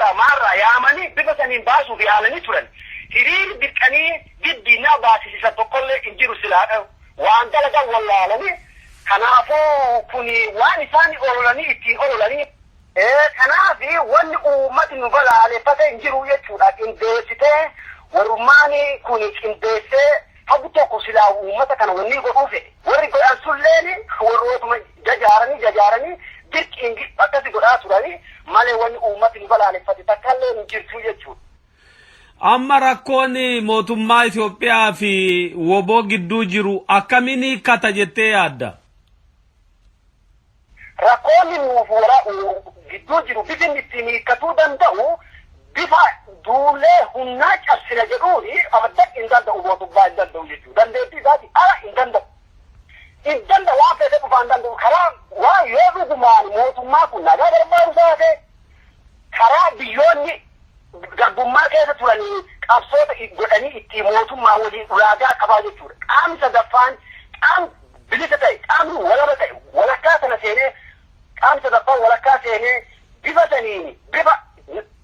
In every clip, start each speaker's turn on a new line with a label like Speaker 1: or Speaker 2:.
Speaker 1: irraa maarraa yaamanii bifa saniin baasuuf yaalanii turan. Hiriir dirqanii giddina baasisa tokkollee hin jiru silaadha. Waan dalagan wallaalanii kanaafuu kuni waan isaan ololanii ittiin ololanii kanaafi wanni uummati nu balaaleffate hin jiru jechuudha. Qindeessitee warummaani kuni qindeessee habu tokko silaa uummata kana wanni godhuufe warri godhan sulleeni warrootuma jajaaranii dirqiin akkasi godhaa turanii malee wanni uummati nu balaaleffate takkaallee hin jirtu jechuudha.
Speaker 2: Amma rakkoon mootummaa Itoophiyaa fi woboo gidduu jiru akkamiin hiikkata jettee yaadda?
Speaker 1: Rakkoonni nuuf gidduu jiru bifni ittiin hiikkatuu danda'u bifa duulee humnaa cabsina jedhuuni abadda hin danda'u mootummaa hin danda'u jechuudha. Dandeettii isaati hin danda'u. Hin danda'u waan fedhe dhufaa hin danda'u. Karaa waan yoo dhugumaan mootummaa kun nagaa barbaadu taate karaa biyyoonni garbummaa keessa turanii qabsoota godhanii ittiin mootummaa waliin ulaagaa qabaa jechuudha. Qaamni sadaffaan qaam bilisa ta'e qaamni walaba ta'e walakkaa sana seenee qaamni sadaffaan walakkaa seenee bifa saniin bifa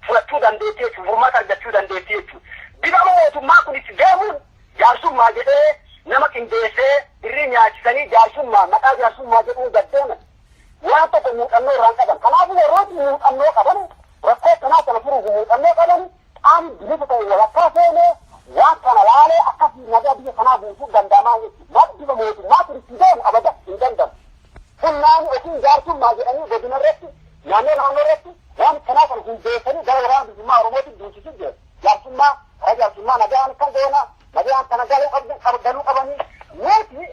Speaker 1: fudhachuu dandeettii jechuudha. Furmaata argachuu dandeettii jechuudha. Bifa mootummaa kun itti deemuun jaarsummaa jedhee nama qindeessee birrii nyaachisanii jaarsummaa maqaa jaarsummaa jedhuu gaddeena waan tokko muuxannoo irraan qaban. Kanaafuu warrooti muuxannoo qaban rakkoo kanaa kana furuuf muuxannoo qaban qaamni bilisa ta'e walakkaa seenee waan kana laalee akkasii nagaa biyya kanaa buusuu danda'amaa jechuudha. Bifa mootummaa kun itti deemu abada hin danda'amu. Humnaan ofii jaarsummaa jedhanii godina irratti naannoo irratti waan kanaa kana hundeessanii gara waraana bilisummaa Oromootti duusisuu jiru. Jaarsummaa karaa jaarsummaa nagaan kan goona nagaan kana galuu qabanii nuti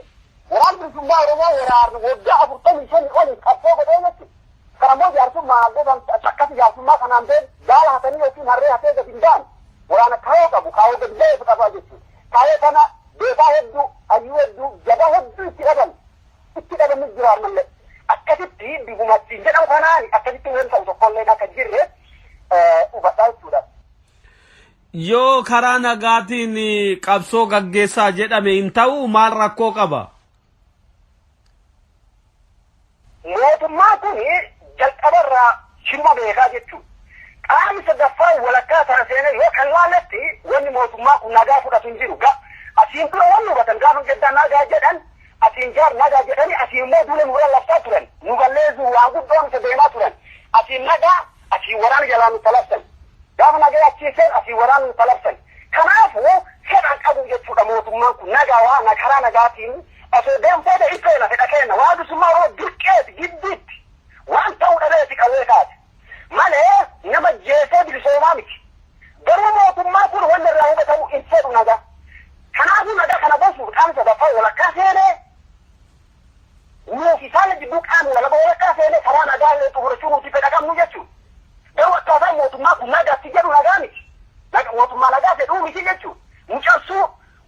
Speaker 1: waraana bilisummaa Oromoo waraarnu waggaa 45 oliin qabsoo godhee jechuudha. Karammoo jaarsummaa godhan akkasi jaarsummaa kanaan been gaala hatanii yookiin harree hatee gadi hin baane waraana kaayoo qabu kaayoo gadi ba'eef qabaa jechuudha. Kaayoo kana beekaa hedduu hayyuu hedduu jabaa hedduu itti dhabanis jiraan mallee akkasitti bigumattiin jedhamu kanaani akkasitti waan ta'u tokkollee akka jirre hubadhaa jechuudha.
Speaker 2: Yoo karaa nagaatiin qabsoo gaggeessaa jedhame hin ta'u maal rakkoo qaba?
Speaker 1: Mootummaa kun jalqabarraa shimma beekaa jechuudha. Qaamni sadaffaan walakkaa sana seenee yoo kan laaletti wanni mootummaa kun nagaa fudhatu hin jiru. Asiin dura wanni hubatan gaafa gaddaa nagaa jedhan asiin jaar nagaa jedhani asiin immoo duule nurra laftaa turan. Nu balleessuu waan guddoon isa deemaa turan. Asiin nagaa asiin waraana jalaa nu talabsan. Gaafa nagaa achiiseen asiin waraana nu talabsan. Kanaafuu fedhan qabu jechuudha mootummaan kun nagaa waan karaa nagaatiin osoo deemtee ifeena fedha kenna waan bilisummaa Oromoo dirqeeti giddiitti waan ta'uu dhabeeti qawwee kaate malee nama jeesee bilisoomaa miti. Garuu mootummaa kun wanni irraa hubatamu hin fedhu nagaa. Kanaafuu nagaa kana gosuuf qaamni sadaffaa walakkaa seenee nuuf isaan jidduu qaamni walakkaa seenee karaa nagaa illee xumurachuu nuti fedha qabnu jechuudha. Garuu akkaataa mootummaa kun nagaatti jedhu nagaa miti. Mootummaa nagaa fedhuu miti jechuudha. Mucarsuu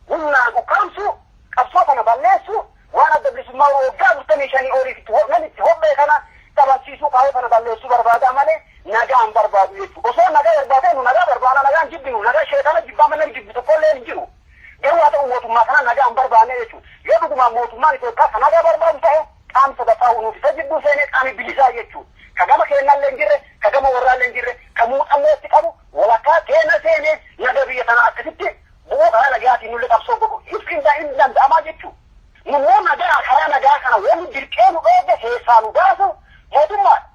Speaker 1: humnaan ukkaamsuu qabsoo kana balleessuu waan adda bilisummaa waggaa 45 oliitti itti hobbee kana qabachiisuu kaayoo kana balleessuu barbaada malee nagaa hin barbaadu jechuudha. Osoo nagaa barbaadee nu nagaa barbaana nagaan jibbinu nagaa sheekana jibbaa malee jibbi tokkollee hin jiru. Garuu haa ta'u mootummaa kana nagaa hin barbaanne jechuudha. Yoo dhugumaan mootummaan Itoophiyaa kan nagaa barbaadu ta'e qaamni sadaffaa nuuf isa jibbuu seenee qaamni bilisaa jechuudha. Ka gama kennallee hin jirre ka gama warraallee hin jirre ka muuxannoo itti qabu walakkaa kenna seenee nagaa biyya kanaa akkasitti bu'uu karaa nagaatiin nullee qabsoo godhu hin danda'amaa jechuudha. Nummoo nagaa karaa nagaa kana wanni dirqee nu dhoofne keessaa nu baasu mootummaadha.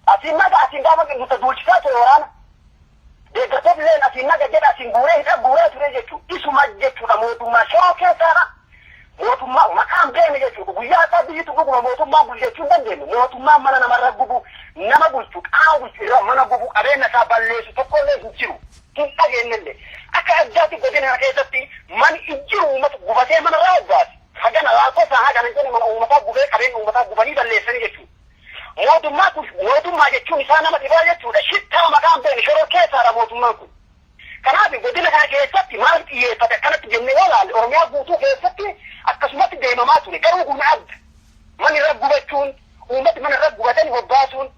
Speaker 1: Asiin nagaa asiin gaafa nuta duulchisaa ture waraana. Deeggartoonni illee asiin naga jedha asiin guuree ture jechuudha. Isuma jechuudha mootummaa shoo keessaadha. Mootummaa maqaan beekne jechuudha. Guyyaa isaa biyyitu guguma mootummaa bulchuu hin dandeenyu. Mootummaan mana namarra gubu nama bulchu qaama bulchu irraa mana gubu qabeenya isaa balleessu tokkollee hin jiru. Hin dhageenyellee. Akka addaatti godina keessatti man ijjiru uummata gubatee mana irraa obbaati. Hagana laakoo isaa hagana jedhani mana uummataa gubee qabeenya uummataa gubanii balleessanii jechuudha. Mootummaa jechuun isaa nama dhibaa jechuudha. Shittaa maqaan beekne shoroo keessaadha mootummaan kun. Kanaaf godina kana keessatti maal xiyyeeffate akkanatti jennee yoo ilaalle Oromiyaa guutuu keessatti akkasumatti deemamaa ture. Garuu kun adda. Man irra gubachuun uummati mana irra gubatanii hobbaasuun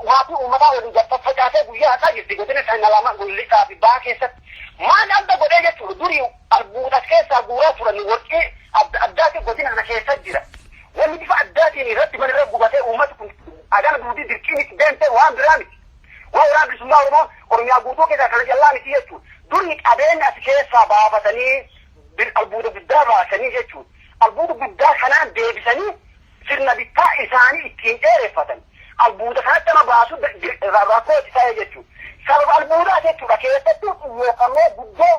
Speaker 1: waatii uummataa waliin facaasee guyyaa isaa jirti godina sana lama gullisaa fi baa keessatti. Maal adda godhee jechuudha durii albuudas keessaa guuraa turan warqee addaatti godina kana keessa jira. Wanni bifa addaatiin irratti mana irra gubatee uummati kun agana duudii dirqiin itti deemtee waan biraa miti. Waraana bilisummaa Oromoo Oromiyaa guutuu keessaa kana jalaa miti jechuudha. Duri qabeenya as keessaa baafatanii albuuda guddaa baasanii jechuudha. Albuuda guddaa kanaan deebisanii sirna bittaa isaanii ittiin dheereffatan. Albuuda kanatti nama baasu rakkoo itti ta'e jechuudha. Sababa albuudaa jechuudha keessattuu xiyyeeffannoo guddoo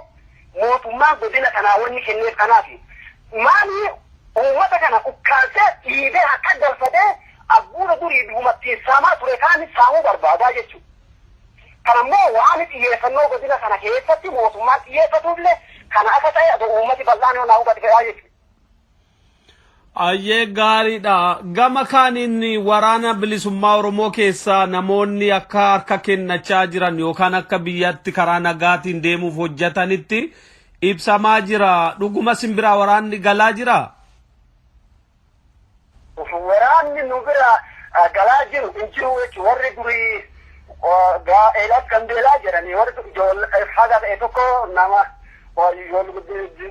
Speaker 1: mootummaan godina kanaa wanni kenneef kanaafi. Maali uummata kana ukkaamsee dhiibee akka galfatee albuuda durii duumattiin saamaa ture kaan saamuu barbaadaa jechuudha. Kanammoo waan xiyyeeffannoo godina kana keessatti mootummaan xiyyeeffatuullee kana akka ta'e adoo uummati bal'aan yoo naa'u gadi gahaa jechuudha.
Speaker 2: Ayyee gaariidha. Gama kaaniin waraana bilisummaa Oromoo keessaa namoonni akka harka kennachaa jiran yookaan akka biyyatti karaa nagaatiin deemuuf hojjetanitti ibsamaa jira. Dhuguma simbiraa waraanni galaa jira?
Speaker 1: Waraanni nu bira galaa jiru hin jiru jechuudha. Warri durii eelas gandeelaa jedhanii warri haga ta'e tokko nama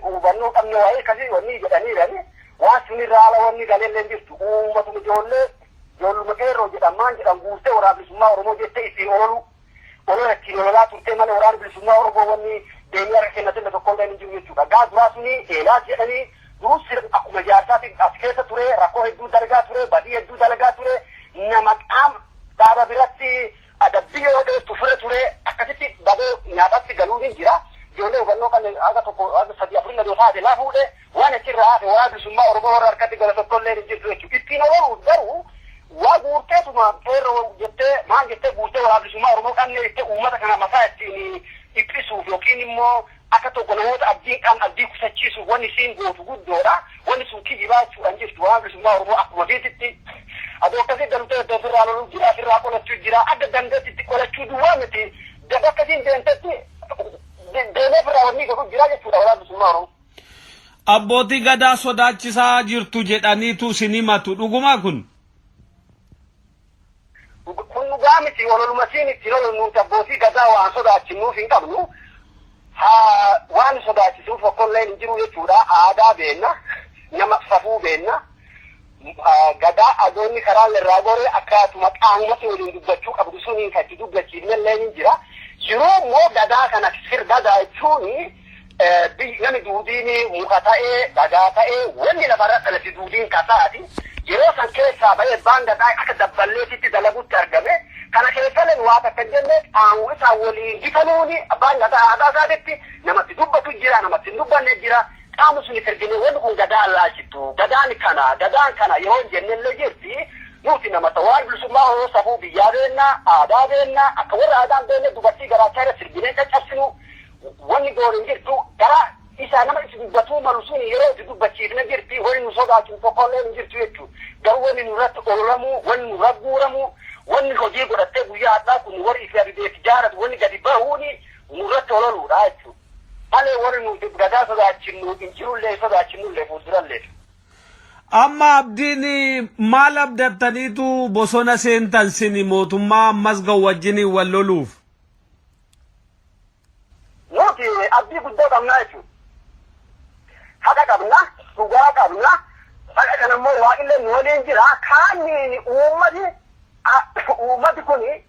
Speaker 1: hubannoo qabne waa'ee akkasii wanni jedhaniirani. Waan sunirraa ala wanni galeellee jirtu uummatuma ijoolluma qeerroo jedhamaan jedhan guurtee waraana bilisummaa Oromoo jettee ittiin olola ittiin ololaa turtee malee waraana bilisummaa Oromoo wanni deemee harka kennatille tokko illee hin jiru jechuudha. Gaa duraa suni eelaas jedhanii durus akkuma jaarsaatiin as keessa ture rakkoo hedduu dalagaa ture badii hedduu dalagaa ture nama qaama dhaaba biratti adabbii yoo dheessu fure ture akkasitti badee nyaatatti galuun hin jira. Ijoollee hubannoo kan aga tokko aga sadii afurii ladoo taate laa fuudhee waan achirraa hafe waraana bilisummaa Oromoo warra harkatti gala tokkollee hin jirtu jechuudha. Ittiin ooluu garuu waa guurteetuma qeerroo jettee maal jettee guurtee waraana bilisummaa Oromoo qabne jettee uummata kana mataa ittiin dhiphisuuf yookiin immoo akka tokko namoota abdiin qaban abdii kusachiisuuf wanni isiin gootu guddoodha. Wanni sun kijibaa jechuudhaan jirtu waraana bilisummaa Oromoo akkuma beetitti adoo akkasii galtee iddoo ofirraa loluu jira ofirraa qolachuu jira adda dandeettitti qolachuu duwwaa miti gaba akkasiin deemtetti deemee ofirraa wanni godhu jira jechuudha waraana bilisummaa Oromoo.
Speaker 2: Abbootii gadaa sodaachisaa jirtu jedhaniitu isin himatu dhugumaa kun?
Speaker 1: Kun dhugaa miti walolumasiin ittiin olu nuti abbootii gadaa waan sodaachinuuf hin qabnu. Waan sodaachisuuf tokkollee hin jiru jechuudha. Aadaa beenna, nama safuu beenna. Gadaa adoonni karaa irraa goree akkaatuma qaamumatti waliin dubbachuu qabdu suniin kan itti dubbachiifnellee hin jira. Yeroo immoo gadaa kana sirgadaa jechuuni namni duudiin muka ta'ee dhagaa ta'ee wanni lafarra dhalate duudiin kasaati yeroo san keessaa ba'ee baan gadaa akka dabballeetitti dalagutti argame kana keessallee waa takka jenne qaamuu isaa waliin gitanuuni abbaan gadaa aadaa isaatitti namatti dubbatu jira namatti hin dubbanne jira qaamu suni firgine wanni kun gadaa laachittu gadaan kana yeroo jennellee jirti nuti namata waan bilisummaa Oromoo safuu biyyaa beenna aadaa beenna akka warra aadaan beenne dubartii garaachaa irra sirginee caccabsinu wanni goorin jirtu gara isa nama itti dubbatuu malu suni yeroo itti dubbachiifne jirti wanni nu sodaachisu tokkollee hin jirtu jechuudha. Garuu wanni nurratti ololamu wanni nurratti guuramu wanni hojii godhattee guyyaa addaa kun warri ifi abideetti jaaratu wanni gadi bahuuni nurratti ololuudha jechuudha. Malee warri nuti gadaa sodaachinu hin jirullee sodaachinullee fuuldurallee.
Speaker 2: Amma abdiin maal abdattaniitu bosona seentan sini mootummaa ammas ga'u wajjiniin wal loluuf?
Speaker 1: Nuti abdii guddaa qabnaa jechuudha. Haqa qabna, dhugaa qabna, haqa kana immoo waaqillee nu waliin jira. Kaanni uummati kuni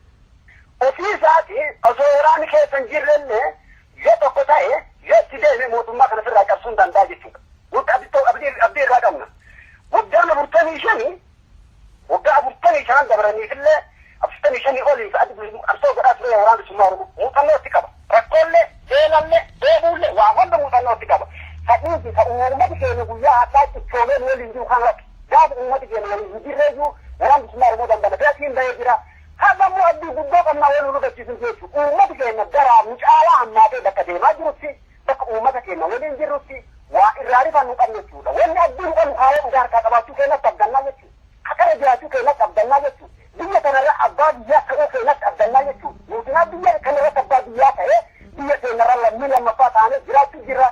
Speaker 1: ofii isaati osoo waraanni keessa hin jirrellee yoo tokko ta'e yoo itti deeme mootummaa kana ofirraa cabsuu hin danda'a jechuudha. Nuti abdii irraa qabna. Waggaa 45 dabraniifillee 45 oliif qabsoo godhaa ture waraana bilisummaa Oromoo muuxannoo itti qaba. Rakkoollee beelallee deebuullee waa hunda muuxannoo itti qaba. Sadhiisi ka uummati keenya guyyaa addaa cichoomeen waliin jiru kan rakke gaafa uummati keenya waliin hin jirreeyyuu waraana bilisummaa Oromoo dandana beekiin bahee jira. Haga immoo abdii guddoo qabnaa wal nu hubachiisu jechuudha. Uummati keenya garaa mucaalaa hammaatee bakka deemaa jirutti bakka uummata keenya waliin jirrutti waa irraa rifannu qabna jechuudha. Wanni abdiin qabnu kaayee dhugaa harkaa qabaachuu keenyatti abdannaa jechuudha. Akkana jiraachuu keenyatti abdannaa jechuudha. Biyya kanarra abbaa biyyaa ta'uu keenyatti abdannaa jechuudha. Mootummaa biyya kanarratti abbaa biyyaa ta'ee biyya keenyarra lammii lammaffaa taanee jiraachuu jira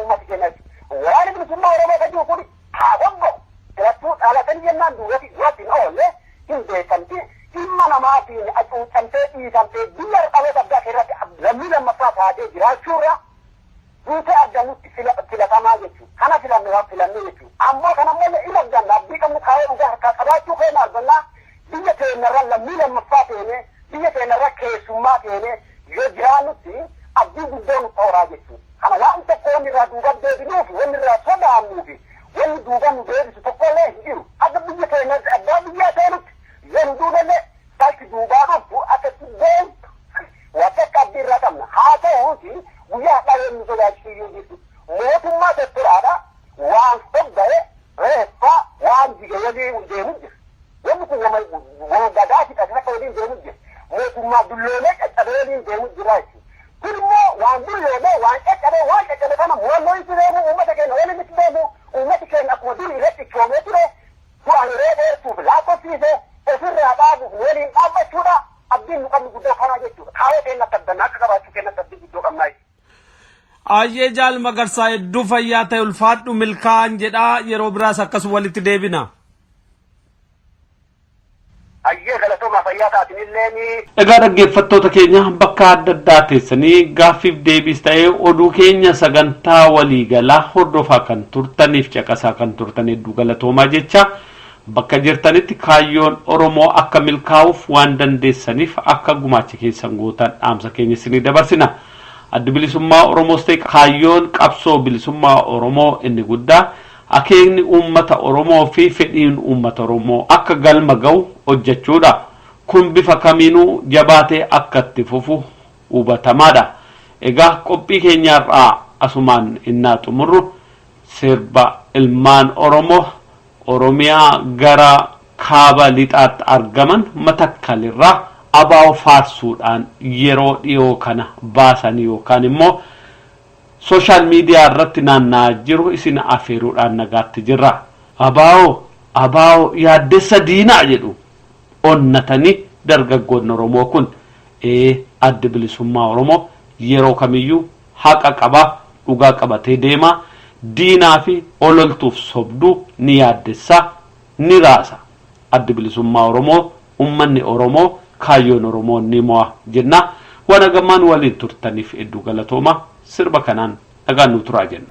Speaker 1: uummata keenya jechuudha. Waraana bilisummaa Oromoo kan jiru kun haa bobba'u. Filattuu dhaalatanii jennaan duubatti duratti oolle hin beekamti. Dhimma namaatiin acuucamtee dhiisamtee biyya dhaloota abbaa keenyatti lammii lammaffaa taatee jiraachuurra duute addanutti filatamaa jechuudha. Kana filanne waan filanne jechuudha. Ammoo kanammoo ila ganna abdii qabnu kaayee dhugaa harkaa qabaachuu keenya argannaa biyya keenyarra lammii lammaffaa teene biyya keenya irra keessummaa ta'ee yoo jiraannutti abdii guddoo nu xooraa jechuudha. Kana waan tokko wanni irraa duuba deebinuufi wanni irraa sodaannuufi wanni duuba nu deebisu tokkollee hin jiru. Akka biyya keenya abbaa biyyaa ta'enutti yoo nu duuballee bakki duubaa dhuftu akkatti deemtu waan akka abdii irraa qabna. Haa ta'uuti guyyaa dhabee nu sodaachisu jechuudha. Mootummaa Doktaraadha waan sodda'e reeffaa waan jige waliin deemu jira. Wanni kun wama gadaati akka waliin deemu jira. Mootummaa dulloomee caccabee waliin deemu jira jechuudha. Kun immoo waan dulloomee waan caccabee kana mo'annoo itti deemu uummata keenya waliin itti deemu uummati keenya akkuma durii irratti coomee ture bu'aan reebeessuuf laakkofsiise ofirraa dhaabuuf waliin dhaabbachuudha. Abdiin nu qabnu guddoo kanaa jechuudha. Kaayoo keenya akka addannaa akka qabaachuu keenyatti abdii guddoo qabnaa jechuudha.
Speaker 2: Ayyee Jaal Magarsaa hedduu fayyaa ta'e ulfaadhu milkaa'an jedhaa yeroo biraas akkasuma walitti deebina.
Speaker 1: Ayyee galatooma fayyaa taatinillee ni.
Speaker 2: Egaa dhaggeeffattoota keenya bakka adda addaa teessanii gaaffiif deebiis ta'ee oduu keenya sagantaa waliigalaa hordofaa kan turtaniif caqasaa kan turtan hedduu galatoomaa jecha bakka jirtanitti kaayyoon Oromoo akka milkaa'uuf waan dandeessaniif akka gumaacha keessan gootan dhaamsa keenya isinii dabarsina. Addi bilisummaa Oromoos ta'e kaayyoon qabsoo bilisummaa Oromoo inni guddaa akeekni uummata Oromoo fi fedhiin uummata Oromoo akka galma ga'u hojjechuudha. Kun bifa kamiinuu jabaatee akka itti fufu hubatamaadha. Egaa qophii keenyaarraa asumaan innaa xumurru sirba ilmaan Oromoo Oromiyaa gara kaaba lixaatti argaman Matakkalirraa abaaw faarsuudhaan yeroo dhiyoo kana baasan yookaan immoo social media irratti naanna'aa jiru isin afeeruudhaan nagaatti jirra. Abaaw yaaddessa diinaa jedhu onnatanii dargaggoonni Oromoo kun adda bilisummaa Oromoo yeroo kamiyyuu haqa qabaa dhugaa qabatee deemaa diinaa fi ololtuuf sobduu ni yaaddessa ni raasa. Adda bilisummaa Oromoo ummanni Oromoo kaayyoon Oromoo ni mo'a jenna. Waan gammaan waliin turtaniif hedduu galatooma. Sirba kanaan dhagaan nu turaa jenna.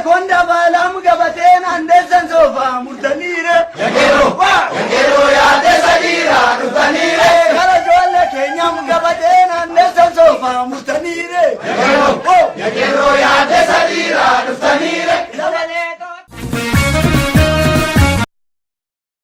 Speaker 3: Konda balam gabateen andesan sofa murtanire